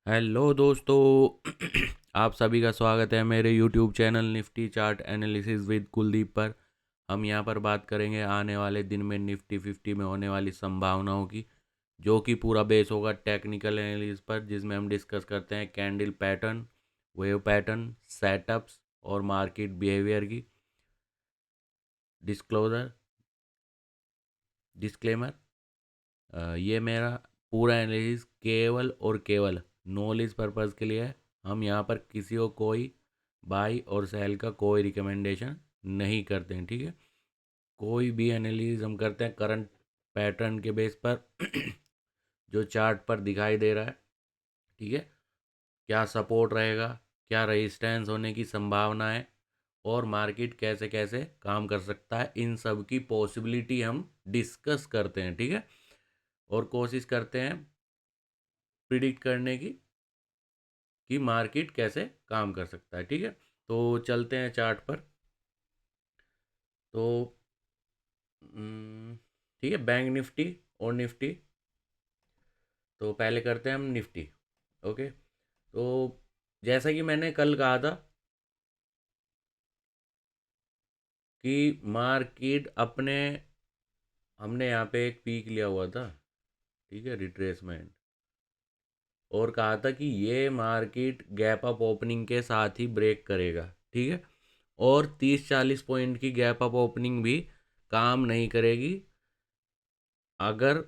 Hello दोस्तों। आप सभी का स्वागत है मेरे YouTube channel Nifty chart analysis with Kuldeep पर। हम यहां पर बात करेंगे आने वाले दिन में निफ्टी 50 में होने वाली संभावनाओं की, जो कि पूरा बेस होगा टेक्निकल एनालिसिस पर, जिसमें हम डिस्कस करते हैं candle pattern, wave pattern, setups और मार्केट बिहेवियर की। डिस्क्लोजर, डिस्क्लेमर, ये मेरा पूरा एनालिसिस केवल और केवल नॉलेज पर्पज़ के लिए है। हम यहाँ पर किसी को कोई बाई और सेल का कोई रिकमेंडेशन नहीं करते हैं, ठीक है। कोई भी एनालिसिस हम करते हैं करंट पैटर्न के बेस पर जो चार्ट पर दिखाई दे रहा है, ठीक है। क्या सपोर्ट रहेगा, क्या रेजिस्टेंस होने की संभावना है, और मार्केट कैसे कैसे काम कर सकता है, इन सब की पॉसिबिलिटी हम डिस्कस करते हैं, ठीक है। और कोशिश करते हैं प्रिडिक्ट करने की कि मार्केट कैसे काम कर सकता है, ठीक है। तो चलते हैं चार्ट पर। तो ठीक है, बैंक निफ्टी और निफ्टी। तो पहले करते हैं हम निफ्टी। ओके। तो जैसा कि मैंने कल कहा था कि मार्केट अपने, हमने यहाँ पे एक पीक लिया हुआ था, ठीक है, रिट्रेसमेंट, और कहा था कि ये मार्केट गैप अप ओपनिंग के साथ ही ब्रेक करेगा, ठीक है। और 30-40 पॉइंट की गैप अप ओपनिंग भी काम नहीं करेगी अगर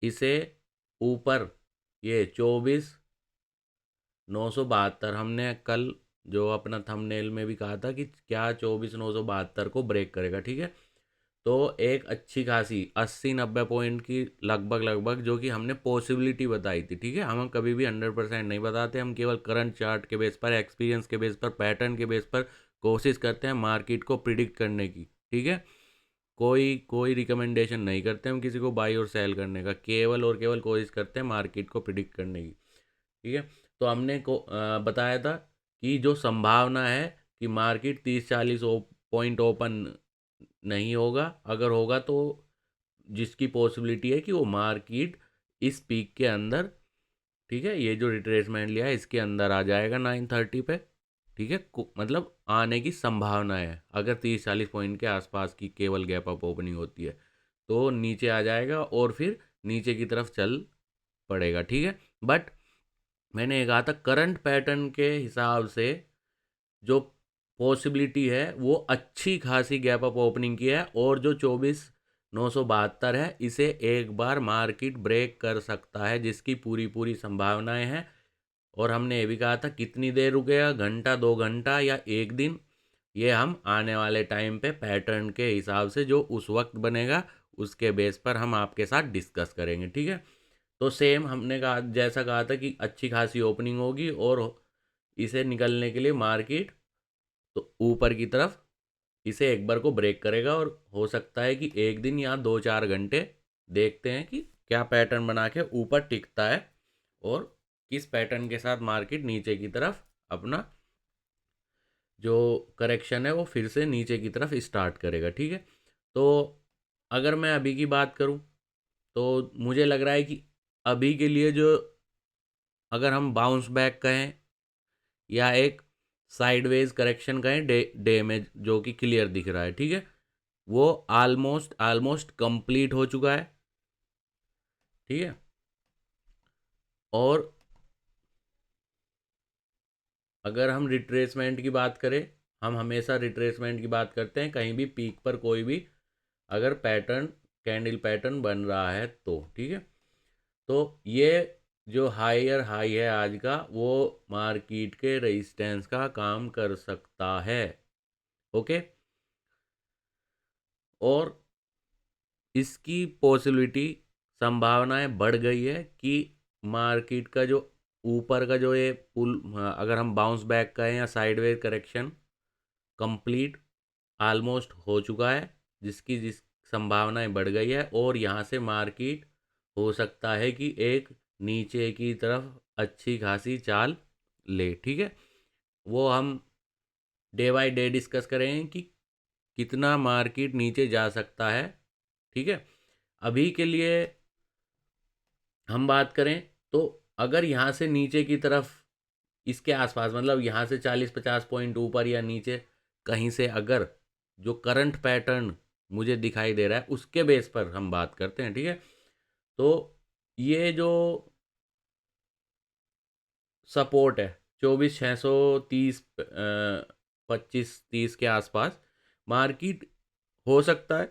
इसे ऊपर, ये 24,972, हमने कल जो अपना थंबनेल में भी कहा था कि क्या 24,972 को ब्रेक करेगा, ठीक है। तो एक अच्छी खासी 80-90 पॉइंट की लगभग लगभग, जो कि हमने पॉसिबिलिटी बताई थी, ठीक है। हम कभी भी 100% नहीं बताते, हम केवल करंट चार्ट के बेस पर, एक्सपीरियंस के बेस पर, पैटर्न के बेस पर कोशिश करते हैं मार्केट को प्रिडिक्ट करने की, ठीक है। कोई कोई रिकमेंडेशन नहीं करते हम किसी को बाई और सेल करने का, केवल और केवल कोशिश करते हैं मार्केट को प्रिडिक्ट करने की, ठीक है। तो हमने बताया था कि जो संभावना है कि मार्केट 30-40 पॉइंट ओपन नहीं होगा, अगर होगा तो जिसकी पॉसिबिलिटी है कि वो मार्केट इस पीक के अंदर, ठीक है, ये जो रिट्रेसमेंट लिया है इसके अंदर आ जाएगा 930 पे, ठीक है। मतलब आने की संभावना है अगर 30-40 पॉइंट के आसपास की केवल गैप अप ओपनिंग होती है, तो नीचे आ जाएगा और फिर नीचे की तरफ चल पड़ेगा, ठीक है। बट मैंने ये कहा था करंट पैटर्न के हिसाब से जो पॉसिबिलिटी है वो अच्छी खासी गैप अप ओपनिंग की है, और जो 24,972 है इसे एक बार मार्केट ब्रेक कर सकता है, जिसकी पूरी पूरी संभावनाएं हैं। और हमने ये भी कहा था कितनी देर रुकेगा, घंटा, 2 घंटा या एक दिन, ये हम आने वाले टाइम पे पैटर्न के हिसाब से जो उस वक्त बनेगा उसके बेस पर हम आपके साथ डिस्कस करेंगे, ठीक है। तो सेम हमने कहा, जैसा कहा था कि अच्छी खासी ओपनिंग होगी और इसे निकलने के लिए मार्केट तो ऊपर की तरफ इसे एक बार को ब्रेक करेगा, और हो सकता है कि एक दिन या 2-4 घंटे देखते हैं कि क्या पैटर्न बना के ऊपर टिकता है, और किस पैटर्न के साथ मार्केट नीचे की तरफ अपना जो करेक्शन है वो फिर से नीचे की तरफ स्टार्ट करेगा, ठीक है। तो अगर मैं अभी की बात करूं तो मुझे लग रहा है कि अभी के लिए जो, अगर हम बाउंस बैक कहें या एक साइडवेज करेक्शन कहें, डे डे में जो कि क्लियर दिख रहा है, ठीक है, वो ऑलमोस्ट ऑलमोस्ट कंप्लीट हो चुका है, ठीक है। और अगर हम रिट्रेसमेंट की बात करें, हम हमेशा रिट्रेसमेंट की बात करते हैं कहीं भी पीक पर कोई भी अगर पैटर्न, कैंडल पैटर्न बन रहा है तो, ठीक है। तो ये जो हायर हाई है आज का, वो मार्केट के रेजिस्टेंस का काम कर सकता है, ओके। और इसकी पॉसिबिलिटी, संभावनाएं बढ़ गई है कि मार्केट का जो ऊपर का जो ये पुल, अगर हम बाउंस बैक कहें या साइडवेज करेक्शन, कंप्लीट ऑलमोस्ट हो चुका है, जिस संभावनाएं बढ़ गई है, और यहाँ से मार्केट हो सकता है कि एक नीचे की तरफ अच्छी खासी चाल ले, ठीक है। वो हम डे बाय डे डिस्कस करेंगे कि कितना मार्केट नीचे जा सकता है, ठीक है। अभी के लिए हम बात करें तो अगर यहाँ से नीचे की तरफ इसके आसपास, मतलब यहाँ से 40-50 पॉइंट ऊपर या नीचे कहीं से अगर जो करंट पैटर्न मुझे दिखाई दे रहा है उसके बेस पर हम बात करते हैं, ठीक है। तो ये जो सपोर्ट है 24,630, 25-30 के आसपास मार्केट हो सकता है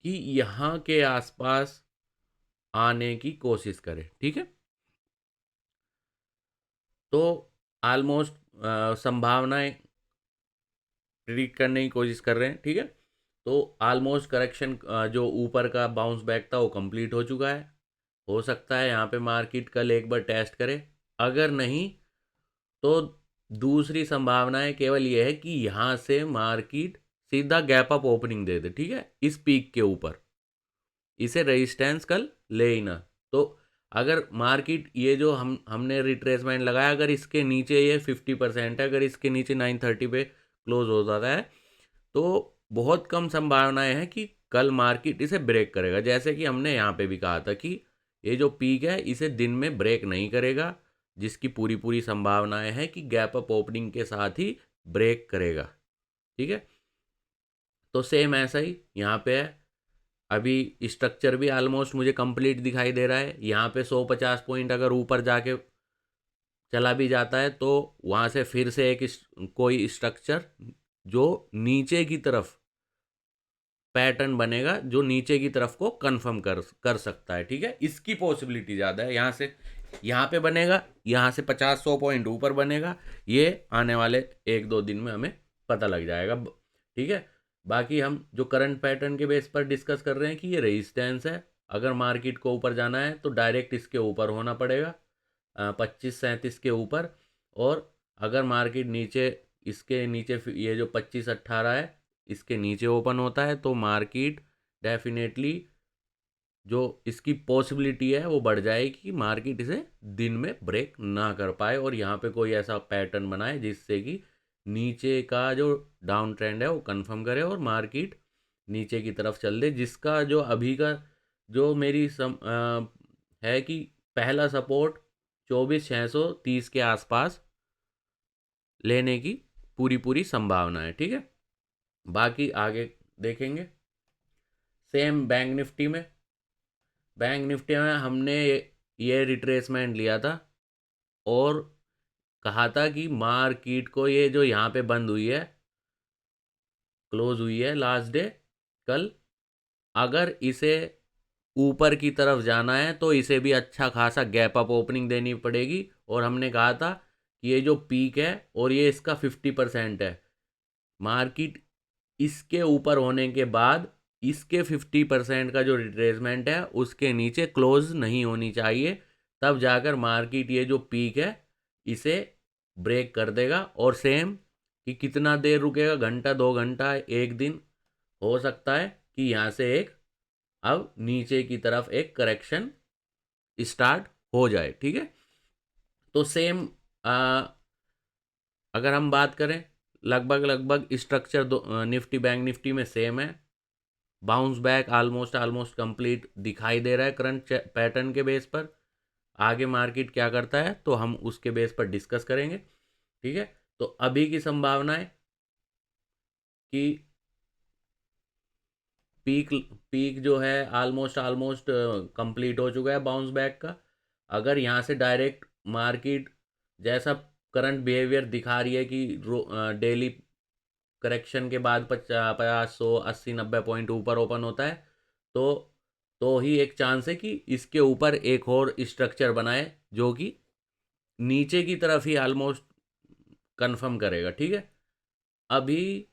कि यहाँ के आसपास आने की कोशिश करे, ठीक है। तो ऑलमोस्ट संभावनाएं प्रिडिक्ट करने की कोशिश कर रहे हैं, ठीक है। तो ऑलमोस्ट करेक्शन जो ऊपर का बाउंस बैक था वो कंप्लीट हो चुका है। हो सकता है यहाँ पे मार्केट कल एक बार टेस्ट करे, अगर नहीं तो दूसरी संभावनाएं केवल ये है कि यहाँ से मार्केट सीधा गैप अप ओपनिंग दे दे, ठीक है, इस पीक के ऊपर, इसे रेजिस्टेंस कल ले ही ना। तो अगर मार्केट ये जो हमने रिट्रेसमेंट लगाया, अगर इसके नीचे ये 50% है, अगर इसके नीचे 930 पे क्लोज हो जाता है तो बहुत कम संभावनाएं हैं कि कल मार्केट इसे ब्रेक करेगा। जैसे कि हमने यहाँ पे भी कहा था कि ये जो पीक है इसे दिन में ब्रेक नहीं करेगा, जिसकी पूरी पूरी संभावनाएं हैं कि गैप अप ओपनिंग के साथ ही ब्रेक करेगा, ठीक है। तो सेम ऐसा ही यहाँ पे है। अभी स्ट्रक्चर भी ऑलमोस्ट मुझे कंप्लीट दिखाई दे रहा है। यहाँ पे 150 पॉइंट अगर ऊपर जाके चला भी जाता है तो वहाँ से फिर से एक कोई स्ट्रक्चर जो नीचे की तरफ पैटर्न बनेगा, जो नीचे की तरफ को कंफर्म कर सकता है, ठीक है। इसकी पॉसिबिलिटी ज़्यादा है। यहाँ से यहाँ पे बनेगा, यहाँ से 50-100 पॉइंट ऊपर बनेगा, ये आने वाले 1-2 दिन में हमें पता लग जाएगा, ठीक है। बाकी हम जो करंट पैटर्न के बेस पर डिस्कस कर रहे हैं कि ये रेजिस्टेंस है, अगर मार्केट को ऊपर जाना है तो डायरेक्ट इसके ऊपर होना पड़ेगा, 25-37 के ऊपर। और अगर मार्केट नीचे, इसके नीचे ये जो 25-18 है इसके नीचे ओपन होता है तो मार्केट डेफिनेटली जो इसकी पॉसिबिलिटी है वो बढ़ जाएगी कि मार्केट इसे दिन में ब्रेक ना कर पाए और यहाँ पे कोई ऐसा पैटर्न बनाए जिससे कि नीचे का जो डाउन ट्रेंड है वो कंफर्म करे और मार्केट नीचे की तरफ चल दे, जिसका जो अभी का जो मेरी है कि पहला सपोर्ट 24,630 के आसपास लेने की पूरी पूरी संभावना है, ठीक है। बाकी आगे देखेंगे। सेम बैंक निफ्टी में हमने ये रिट्रेसमेंट लिया था और कहा था कि मार्केट को ये जो यहाँ पे बंद हुई है, क्लोज हुई है लास्ट डे कल, अगर इसे ऊपर की तरफ जाना है तो इसे भी अच्छा खासा गैप अप ओपनिंग देनी पड़ेगी। और हमने कहा था कि ये जो पीक है और ये इसका 50% है, मार्केट इसके ऊपर होने के बाद इसके 50% का जो रिट्रेसमेंट है उसके नीचे क्लोज नहीं होनी चाहिए, तब जाकर मार्केट ये जो पीक है इसे ब्रेक कर देगा। और सेम कि कितना देर रुकेगा, घंटा 2 घंटा 1 दिन, हो सकता है कि यहाँ से एक अब नीचे की तरफ एक करेक्शन स्टार्ट हो जाए, ठीक है। तो सेम अगर हम बात करें लगभग लगभग स्ट्रक्चर निफ्टी बैंक निफ्टी में सेम है। Bounce back almost almost complete दिखाई दे रहा है करंट पैटर्न के बेस पर। आगे मार्केट क्या करता है तो हम उसके बेस पर डिस्कस करेंगे, ठीक है। तो अभी की संभावना है कि पीक पीक जो है ऑलमोस्ट ऑलमोस्ट कंप्लीट हो चुका है बाउंस बैक का। अगर यहाँ से डायरेक्ट मार्केट जैसा करंट बिहेवियर दिखा रही है कि डेली करेक्शन के बाद 50, 100, 80, 90 पॉइंट ऊपर ओपन होता है, तो ही एक चांस है कि इसके ऊपर एक और स्ट्रक्चर बनाए जो कि नीचे की तरफ ही ऑलमोस्ट कंफर्म करेगा, ठीक है। अभी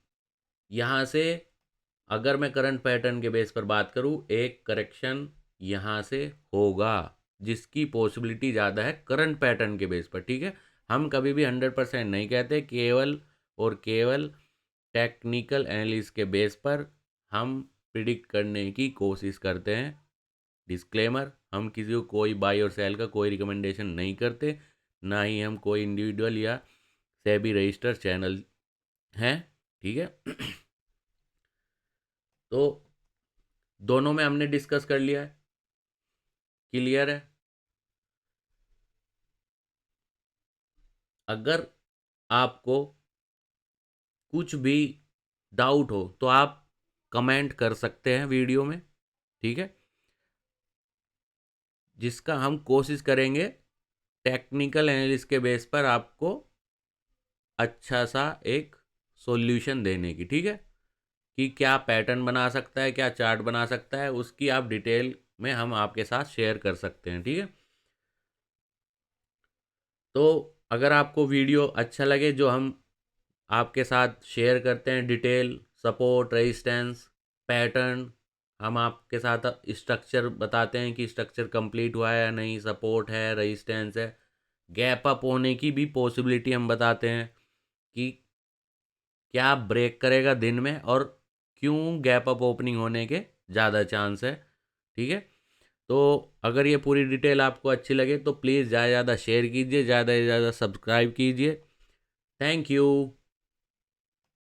यहाँ से अगर मैं करंट पैटर्न के बेस पर बात करूँ, एक करेक्शन यहाँ से होगा जिसकी पॉसिबिलिटी ज़्यादा है करंट पैटर्न के बेस पर, ठीक है। हम कभी भी 100% नहीं कहते, केवल और केवल टेक्निकल एनालिसिस के बेस पर हम प्रिडिक्ट करने की कोशिश करते हैं। डिस्क्लेमर, हम किसी को कोई बाई और सेल का कोई रिकमेंडेशन नहीं करते, ना ही हम कोई इंडिविजुअल या सेबी रजिस्टर चैनल हैं, ठीक है। तो दोनों में हमने डिस्कस कर लिया है, क्लियर है। अगर आपको कुछ भी डाउट हो तो आप कमेंट कर सकते हैं वीडियो में, ठीक है, जिसका हम कोशिश करेंगे टेक्निकल एनालिसिस के बेस पर आपको अच्छा सा एक सॉल्यूशन देने की, ठीक है, कि क्या पैटर्न बना सकता है, क्या चार्ट बना सकता है, उसकी आप डिटेल में हम आपके साथ शेयर कर सकते हैं, ठीक है। तो अगर आपको वीडियो अच्छा लगे जो हम आपके साथ शेयर करते हैं, डिटेल, सपोर्ट, रेजिस्टेंस, पैटर्न, हम आपके साथ स्ट्रक्चर बताते हैं कि स्ट्रक्चर कंप्लीट हुआ है या नहीं, सपोर्ट है, रेजिस्टेंस है, गैप अप होने की भी पॉसिबिलिटी हम बताते हैं कि क्या ब्रेक करेगा दिन में और क्यों गैप अप ओपनिंग होने के ज़्यादा चांस है, ठीक है। तो अगर ये पूरी डिटेल आपको अच्छी लगे तो प्लीज़ ज़्यादा से ज़्यादा शेयर कीजिए, ज़्यादा से ज़्यादा सब्सक्राइब कीजिए। Thank you.